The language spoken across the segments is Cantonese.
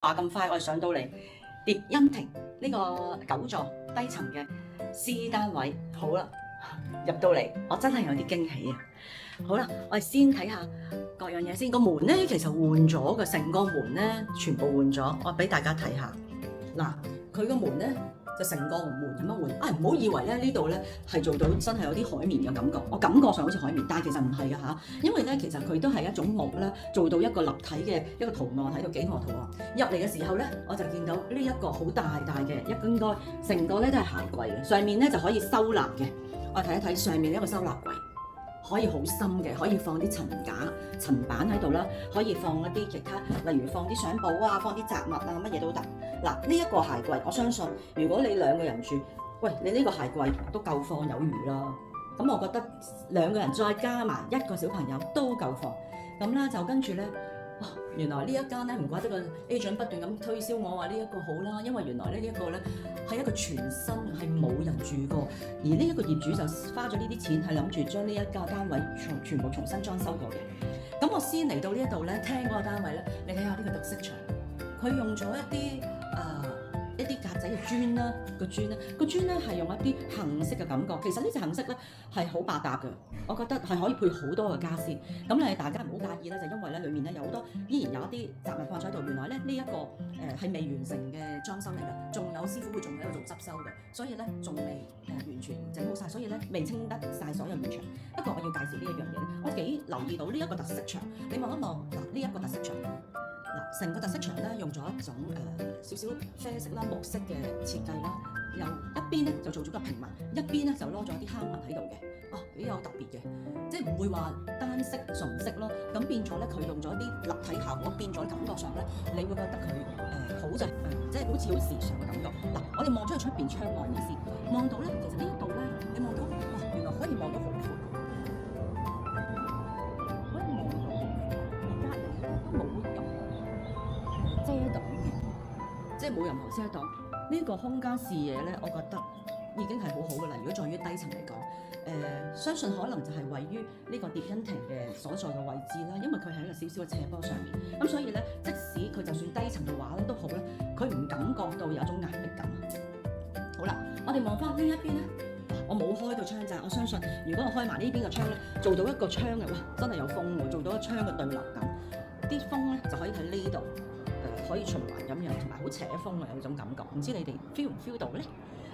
話咁快，我哋上到嚟蝶欣亭呢個9座低層嘅 C 單位，好啦，入到嚟我真係有啲驚喜啊！好啦，我哋先睇下各樣嘢先。個門咧其實換咗嘅，成個門咧全部換咗，我俾大家睇下。嗱，佢個門咧就成個門咁樣換。唔好以為咧呢度咧係做到真係有啲海綿嘅感覺，我感覺上好似海綿，但係其實唔係㗎嚇，因為咧其實佢都係一種木咧做到一個立體嘅一個圖案喺度，幾何圖案。入嚟嘅時候咧，我就見到呢一個好大嘅，應該成個咧都係鞋櫃嘅，上面咧就可以收納嘅。我睇一睇上面一個收納櫃。可以好深嘅，可以放啲層板喺度啦，可以放一啲其他，例如放啲相簿啊，放啲雜物啊，乜嘢都得。嗱，呢一個鞋櫃，我相信如果你2個人住，喂，你呢個鞋櫃都夠放有餘啦。咁我覺得2個人再加埋1個小朋友都夠放。咁啦，就跟住咧，哇！原來呢一間咧唔怪得個 agent 不斷咁推銷我話呢一個好啦，因為原來呢一個咧係一個全新係冇人住過，而呢一個業主就花咗呢啲錢係諗住將呢一個單位全部重新裝修過嘅。咁我先嚟到呢一度咧，聽嗰個單位咧，你睇下呢個特色牆，佢用咗一啲格仔嘅磚啦，個磚咧係用一啲杏色嘅感覺。其實呢隻杏色咧係好百搭嘅，我覺得係可以配好多嘅家私。咁咧大家唔好介意啦，就因為咧裡面咧有好多依然有一啲雜物放咗喺度。原來咧呢一個係未完成嘅裝修嚟㗎，仲有師傅會仲喺度做執修嘅，所以咧仲未完全整好晒，所以咧未清得晒所有面牆。不過我要介紹呢一樣嘢咧，我幾留意到呢一個特色牆，你望一望嗱呢一個特色牆。嗱，成個特色牆咧用咗一種少少啡色啦、木色嘅設計啦，由一邊咧就做咗個平紋，一邊咧就攞咗啲坑紋喺度嘅，幾有特別嘅，即係唔會話單色純色咯。咁變咗咧，佢用咗啲立體效果，變咗感覺上咧，你會覺得佢好就即係好似好時尚嘅感覺。嗱，我哋望出去出邊窗外面先，望到咧，其實呢一度咧，你望到哇，原來可以望到好闊。遮擋嘅，即係冇任何遮擋。呢個空間視野咧，我覺得已經係好好嘅啦。如果在於低層嚟講，相信可能就係位於呢個蝶欣亭嘅所在嘅位置啦。因為佢係一個少少嘅斜坡上面，咁所以咧，即使佢就算低層嘅話咧都好咧，佢唔感覺到有一種壓迫感。好啦，我哋望翻呢一邊咧，我冇開到窗咋。我相信如果我開埋呢邊嘅窗咧，做到一個窗嘅，哇，真係有風喎，做到一窗嘅對流感，啲風咧就可以喺呢度。可以循環咁樣，同埋好扯風啊，有種感覺。唔知你哋 feel 唔 feel 到咧？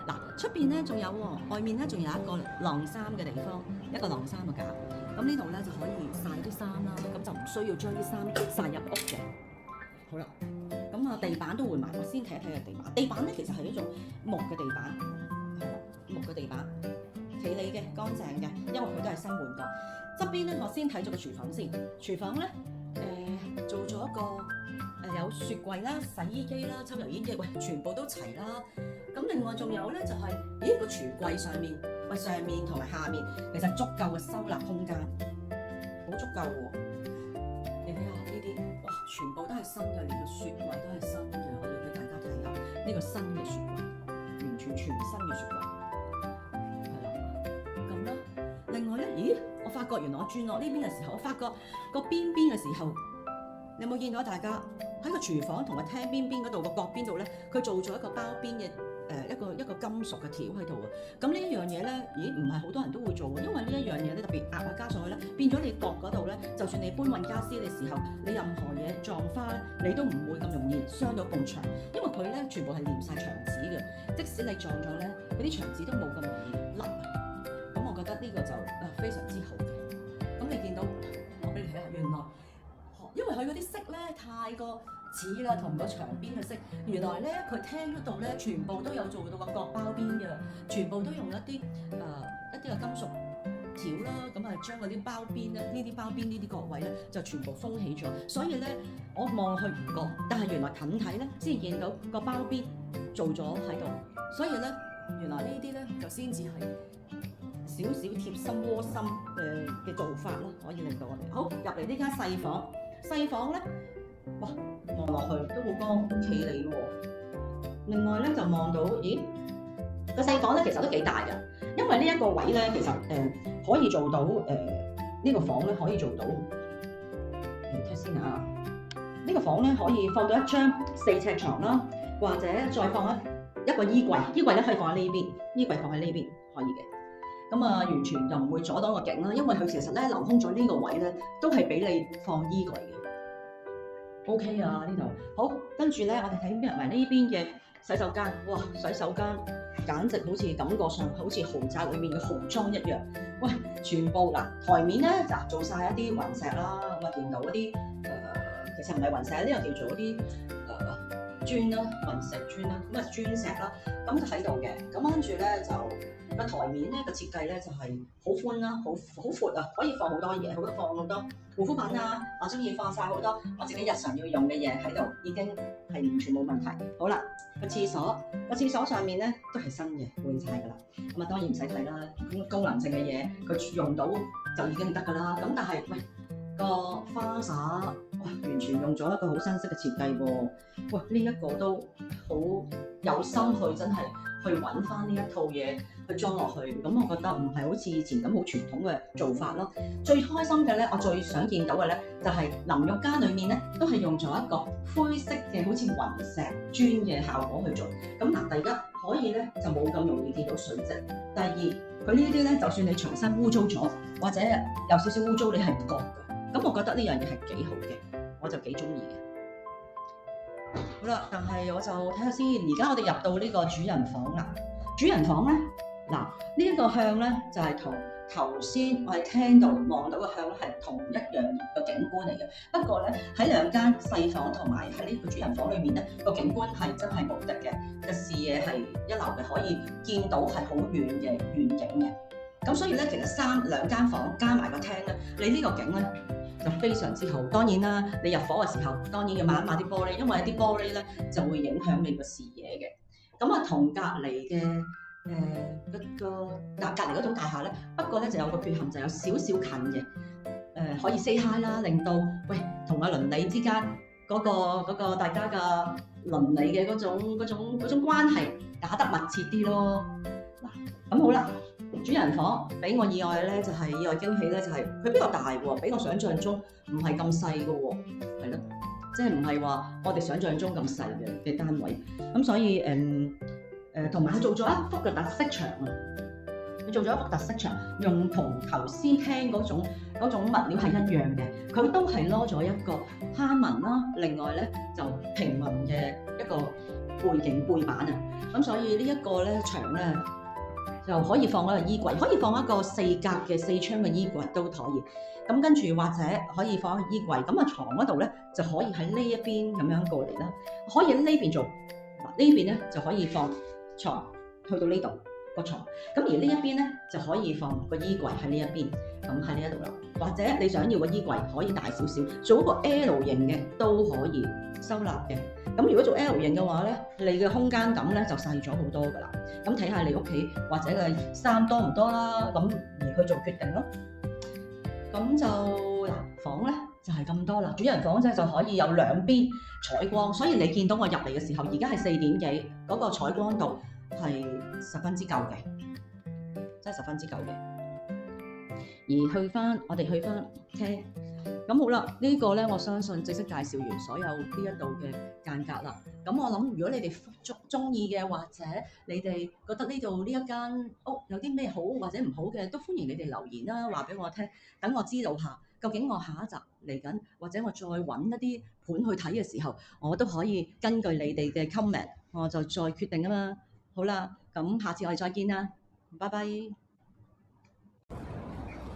嗱，出邊咧仲有喎，外面咧仲有一個晾衫嘅地方，一個晾衫嘅架。咁呢度咧就可以曬啲衫啦，咁就唔需要將啲衫曬入屋嘅。好啦，咁啊地板都換埋，我先睇一睇個地板。地板咧其實係一種木嘅地板，係啦，木嘅地板，企理嘅，乾淨嘅，因為佢都係新換過。側邊咧，我先睇咗個廚房先。廚房咧，做咗一個。有雪櫃啦、洗衣機啦、抽油煙機，喂，全部都齊啦。咁另外仲有咧就係、咦個櫥櫃上面，喂上面同埋下面其實足夠嘅收納空間，好足夠喎。你睇下呢啲，哇，全部都係新嘅，連個雪櫃都係新嘅，我要俾大家睇下呢個新嘅雪櫃，完全全新嘅雪櫃，係啦。咁啦，另外咧，咦，我發覺原來我轉落呢邊嘅時候，我發覺個邊嘅時候，你有冇見到大家？喺個廚房同埋廳邊嗰度個角邊度咧，佢做咗一個包邊嘅一個金屬嘅條喺度啊。咁呢一樣嘢咧，咦唔係好多人都會做嘅，因為呢一樣嘢咧特別額外加上去咧，變咗你角嗰度咧，就算你搬運家私嘅時候，你任何嘢撞花咧，你都唔會咁容易傷到埲牆，因為佢咧全部係連晒牆紙嘅，即使你撞咗咧，嗰啲牆紙都冇咁容易甩。咁我覺得呢個就非常之好嘅。咁你見到我俾你睇下，原來因為佢嗰啲色咧太過似啦，同個牆邊嘅色。原來咧佢廳嗰度咧全部都有做到個角包邊嘅，全部都用一啲嘅金屬條啦，咁啊將嗰啲包邊咧，呢啲包邊呢啲角位咧就全部封起咗。所以咧我望去唔覺，但係原來近睇咧先見到個包邊做咗喺度。所以咧原來呢啲咧就先至係少少貼心窩心嘅做法咯，可以令到我哋好入嚟呢間細房。細房咧，哇，望落去都好光好企理喎。另外咧就望到，咦，個細房咧其實都幾大㗎，因為呢一個位咧其實可以做到呢個房咧可以做到，睇先啊，呢個房咧可以放到一張4尺床啦，或者再放一個衣櫃，衣櫃咧可以放喺呢邊，衣櫃放喺呢邊可以嘅。咁啊，完全就唔會阻擋個景啦，因為佢其實咧留空咗呢個位咧，都係俾你放衣櫃嘅。OK 啊，呢度好，跟住咧我哋睇埋呢邊嘅洗手間，哇！洗手間簡直好似感覺上好似豪宅裏面嘅豪裝一樣。喂，全部嗱台面咧就做晒一啲雲石啦，咁啊見到嗰啲其實唔係雲石，呢個叫做嗰啲磚啦，雲石磚啦，咁啊磚石啦，咁就喺度嘅。咁跟住咧就個台面咧個設計咧就係好寬啦，好闊啊，可以放好多嘢，放好多護膚品啊，我中意放晒好多我自己日常要用嘅嘢喺度，已經係完全冇問題。好啦，個廁所上面咧都係新嘅，換晒㗎啦。咁啊當然唔使睇啦，咁功能性嘅嘢佢用到就已經得㗎啦。咁但係喂個花灑，哇完全用咗一個好新式嘅設計喎。喂呢一個都好有心去真係去揾翻呢一套嘢去裝落去，咁我覺得唔係好似以前咁好傳統嘅做法咯。最開心嘅咧，我最想見到嘅咧，就係淋浴間裏面咧都係用咗一個灰色嘅好似雲石磚嘅效果去做。咁嗱，第一可以咧就冇咁容易見到水漬。第二，佢呢啲咧就算你牆身污糟咗，或者有少少污糟，你係唔覺嘅。咁我覺得呢樣嘢係幾好嘅，我就幾中意嘅。好啦，但係我就睇下先，而家我哋入到呢個主人房啦。主人房咧，嗱呢一個向咧就係同頭先我哋聽到望到嘅向係同一樣嘅景觀嚟嘅。不過咧喺兩間細房同埋喺呢個主人房裏面咧，個景觀係真係無敵嘅，嘅視野係一流嘅，可以見到係好遠嘅遠景嘅。咁所以咧，其實兩間房加埋個廳咧，你呢個景咧就非常之好。當然啦，你入伙嘅時候當然要抹一抹啲玻璃，因為啲玻璃咧就會影響你個視野嘅。咁啊，同隔離嘅隔離嗰種大廈咧，不過咧就有個缺陷，就有少少近嘅可以 say hi 啦，令到喂同阿鄰里之間嗰個大家嘅鄰里嘅嗰種關係打得密切啲咯。嗱，咁好啦。主人房俾我意外咧，就係意外驚喜咧，就係佢比較大喎，比我想象中唔係咁細嘅喎，係咯，即係唔係話我哋想象中咁細嘅單位。咁所以同埋佢做咗一幅嘅特色牆啊，佢做咗一幅特色牆，用同頭先聽嗰種物料係一樣嘅，佢都係攞咗一個蝦紋啦，另外咧就平紋嘅一個背板啊，咁所以呢一個咧牆咧。就可以放一個衣櫃，可以放一個4格嘅4窗嘅衣櫃都可以。咁跟住或者可以放一個衣櫃，咁啊牀嗰度咧就可以喺呢一邊咁樣過嚟啦。可以喺呢邊做，嗱呢邊咧就可以放牀去到呢度個牀。咁而呢一邊咧就可以放個衣櫃喺呢一邊，咁喺呢一度啦。或者你想要個衣櫃可以大少少，做一個 L 型嘅都可以收納嘅。咁如果做 L 型嘅話咧，你嘅空間感咧就細咗好多噶啦。咁睇下你屋企或者嘅衫多唔多啦，咁而去做決定咯。咁就嗱房咧就係咁多啦。主人房就可以有兩邊採光，所以你見到我入嚟嘅時候，而家係4點幾，嗰個採光度係十分之夠嘅，真係十分之夠嘅。而我哋去翻廳。咁好啦，呢個咧我相信正式介紹完所有呢一度嘅間隔啦。咁我諗如果你哋中意嘅，或者你哋覺得呢度呢一間屋有啲咩好或者唔好嘅，都歡迎你哋留言啦，話俾我聽，等我知道下究竟我下一集嚟緊，或者我再揾一啲盤去睇嘅時候，我都可以根據你哋嘅 comment， 我就再決定啊嘛。好啦，咁下次我哋再見啦，拜拜。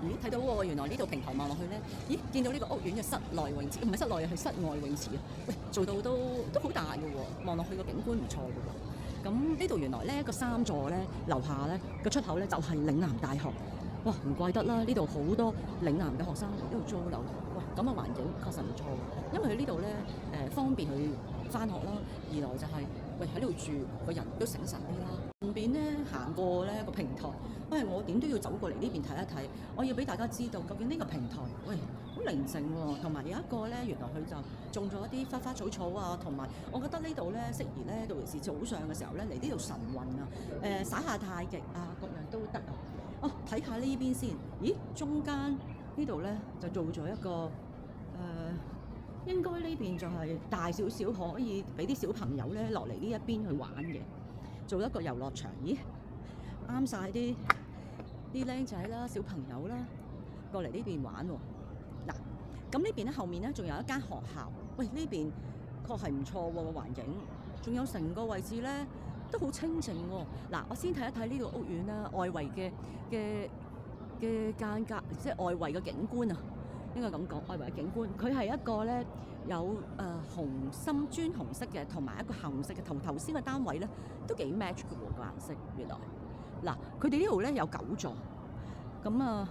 咦，睇到喎，原來呢度平台望落去咧，咦，見到呢個屋苑嘅室內泳池，唔係室內啊，係室外泳池啊。喂，做到都好大嘅喎，望落去個景觀唔錯嘅喎。咁呢度原來咧個3座咧樓下咧個出口咧就係嶺南大學。哇，唔怪得啦，呢度好多嶺南嘅學生嚟呢度租樓。哇，咁嘅環境確實唔錯，因為佢呢度咧方便佢返學啦，二來就係喂喺呢度住個人都醒神啲啦。順便咧行過咧個平台，喂我點都要走過嚟呢邊睇一睇，我要俾大家知道究竟呢個平台喂好寧靜喎，同埋有一個咧原來佢就種咗一啲花花草草啊，同埋我覺得呢度咧適宜咧，尤其是早上嘅時候咧嚟呢度晨運啊，耍下太極啊，各樣都得啊。哦，睇下呢邊先，咦中間呢度咧就做咗一個應該呢邊就係大少少，可以俾啲小朋友咧落嚟呢一邊去玩嘅，做一個遊樂場。咦，啱晒啲僆仔啦、小朋友啦，過嚟呢邊玩喎。嗱，咁呢邊咧後面咧仲有一間學校。喂，呢邊確係唔錯喎個環境，仲有成個位置咧都好清靜喎。嗱，我先睇一睇呢個屋苑啦，外圍嘅間隔，即係外圍嘅景觀啊。應該咁講，外圍嘅景觀，佢係一個咧有紅深磚紅色嘅，同埋一個紅色嘅，同頭先嘅單位咧都幾 match 嘅喎個顏色。原來嗱，佢哋呢度咧有9座，咁啊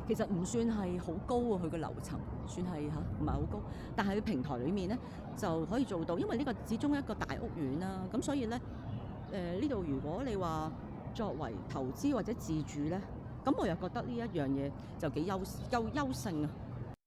其實唔算係好高啊，佢個樓層算係唔係好高，但係佢平台裡面咧就可以做到，因為呢個始終一個大屋苑啦，咁所以咧呢度如果你話作為投資或者自住咧，咁我又覺得呢一樣嘢就幾優勝啊！